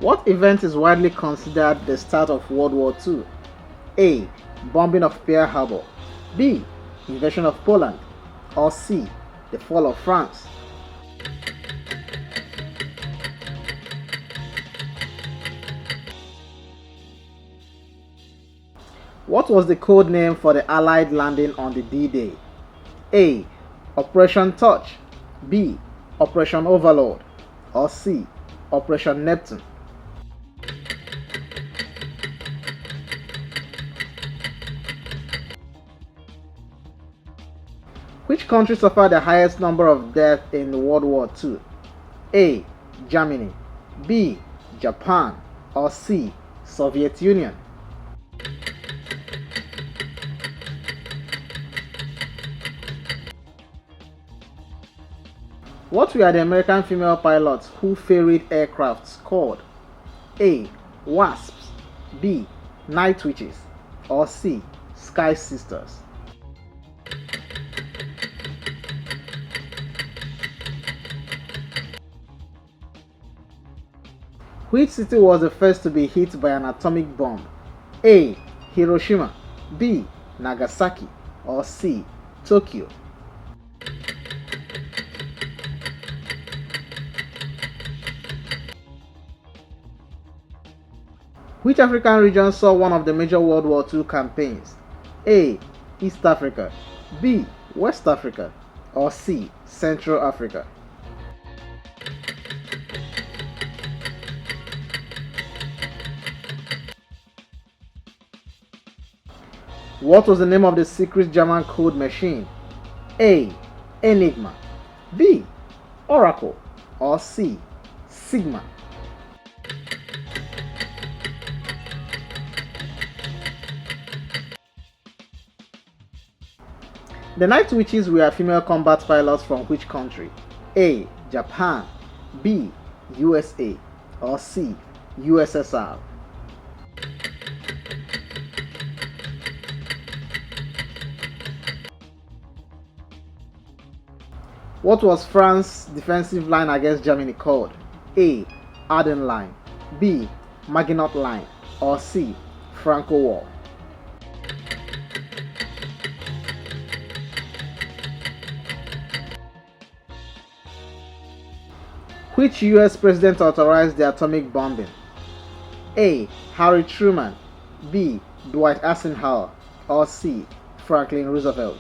What event is widely considered the start of World War II? A. Bombing of Pearl Harbor. B. Invasion of Poland. Or C. The fall of France. What was the code name for the Allied landing on the D-Day? A. Operation Touch. B. Operation Overlord. Or C. Operation Neptune. Which country suffered the highest number of deaths in World War II? A. Germany. B. Japan. Or C. Soviet Union. What were the American female pilots who ferried aircrafts called? A. Wasps. B. Night Witches. Or C. Sky Sisters. Which city was the first to be hit by an atomic bomb? A. Hiroshima. B. Nagasaki. Or C. Tokyo. Which African region saw one of the major World War II campaigns? A. East Africa. B. West Africa. Or C. Central Africa. What was the name of the secret German code machine? A. Enigma. B. Oracle. Or C. Sigma. The Night Witches were female combat pilots from which country? A. Japan. B. USA. Or C. USSR. What was France's defensive line against Germany called? A. Ardennes Line. B. Maginot Line. Or C. Franco Wall. Which US president authorized the atomic bombing? A. Harry Truman. B. Dwight Eisenhower. Or C. Franklin Roosevelt.